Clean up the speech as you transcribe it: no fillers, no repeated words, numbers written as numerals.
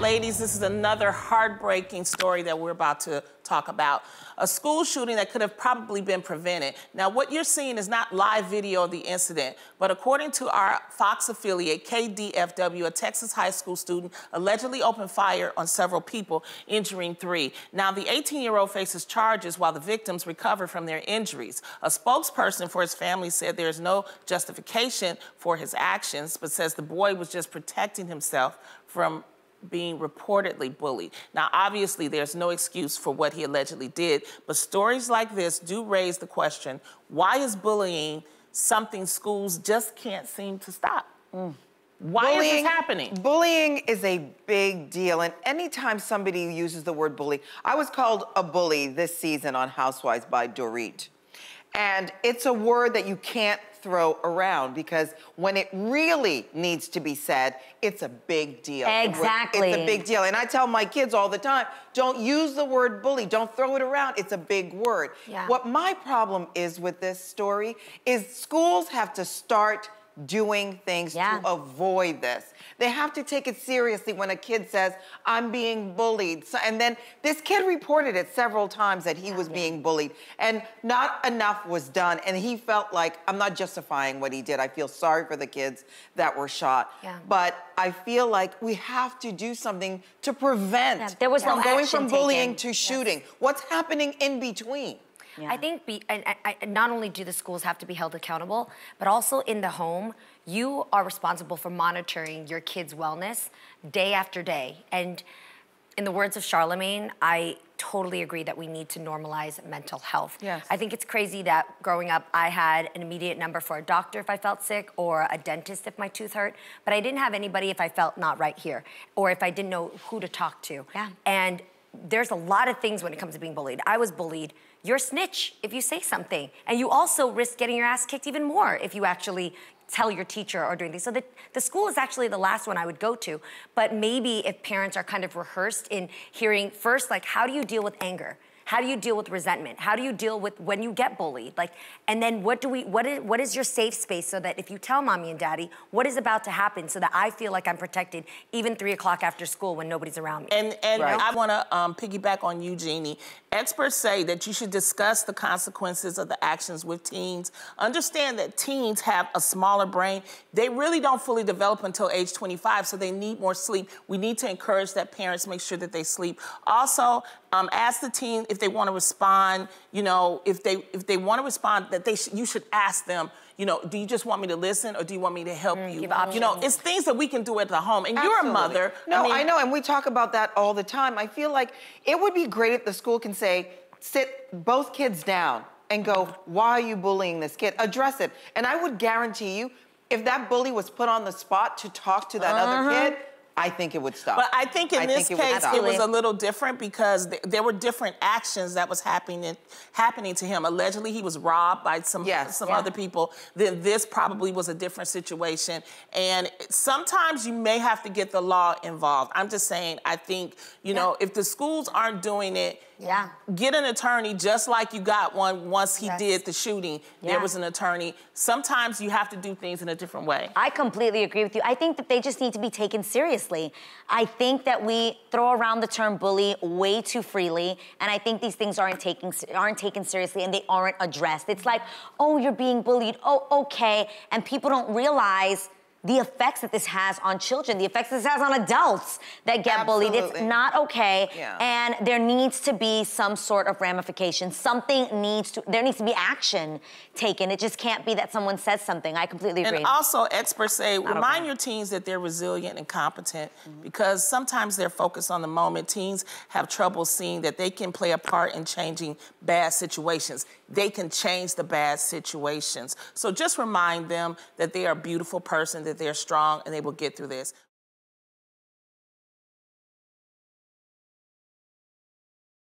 Ladies, this is another heartbreaking story that we're about to talk about. A school shooting that could have probably been prevented. Now, what you're seeing is not live video of the incident, but according to our Fox affiliate, KDFW, a Texas high school student allegedly opened fire on several people, injuring 3. Now, the 18-year-old faces charges while the victims recover from their injuries. A spokesperson for his family said there is no justification for his actions, but says the boy was just protecting himself from being reportedly bullied. Now, obviously, there's no excuse for what he allegedly did, but stories like this do raise the question, why is bullying something schools just can't seem to stop? Why is this happening? Bullying is a big deal, and anytime somebody uses the word bully, I was called a bully this season on Housewives by Dorit. And it's a word that you can't throw around because when it really needs to be said, it's a big deal. Exactly. It's a big deal. And I tell my kids all the time, don't use the word bully. Don't throw it around. It's a big word. Yeah. What my problem is with this story is schools have to start doing things to avoid this. They have to take it seriously when a kid says, I'm being bullied. So, and then this kid reported it several times that he was being bullied, and not enough was done. And he felt like, I'm not justifying what he did. I feel sorry for the kids that were shot. But I feel like we have to do something to prevent there was no going action from bullying taken. to shooting. What's happening in between? I think not only do the schools have to be held accountable, but also in the home, you are responsible for monitoring your kids' wellness day after day. And in the words of Charlemagne, I totally agree that we need to normalize mental health. I think it's crazy that growing up, I had an immediate number for a doctor if I felt sick or a dentist if my tooth hurt, but I didn't have anybody if I felt not right here or if I didn't know who to talk to. And there's a lot of things when it comes to being bullied. I was bullied. You're a snitch if you say something. And you also risk getting your ass kicked even more if you actually tell your teacher or doing things. So the school is actually the last one I would go to. But maybe if parents are kind of rehearsed in hearing first, like, how do you deal with anger? How do you deal with resentment? How do you deal with when you get bullied? Like, and then what is your safe space so that if you tell mommy and daddy what is about to happen so that I feel like I'm protected even 3 o'clock after school when nobody's around me. And I want to piggyback on you, Jeannie. Experts say that you should discuss the consequences of the actions with teens. Understand that teens have a smaller brain. They really don't fully develop until age 25, so they need more sleep. We need to encourage that parents make sure that they sleep. Also, ask the teen if they want to respond. You know, if they want to respond, that you should ask them, you know, do you just want me to listen or do you want me to help you? You know, it's things that we can do at the home. And you're a mother. No, I know, and we talk about that all the time. I feel like it would be great if the school can say, sit both kids down and go, why are you bullying this kid? Address it. And I would guarantee you, if that bully was put on the spot to talk to that other kid, I think it would stop. But I think in this case, it was a little different because there were different actions that was happening to him. Allegedly, he was robbed by some other people. Then this probably was a different situation. And sometimes you may have to get the law involved. I'm just saying, I think, you know, if the schools aren't doing it, get an attorney just like you got one once he did the shooting. There was an attorney. Sometimes you have to do things in a different way. I completely agree with you. I think that they just need to be taken seriously. I think that we throw around the term bully way too freely, and I think these things aren't taken seriously and they aren't addressed. It's like, oh, you're being bullied. Oh, okay. And people don't realize the effects that this has on children, the effects this has on adults that get bullied. It's not okay. And there needs to be some sort of ramification. There needs to be action taken. It just can't be that someone says something. I completely agree. And also, experts say, remind your teens that they're resilient and competent because sometimes they're focused on the moment. Teens have trouble seeing that they can play a part in changing bad situations. They can change the bad situations. So just remind them that they are a beautiful person, that they're strong, and they will get through this.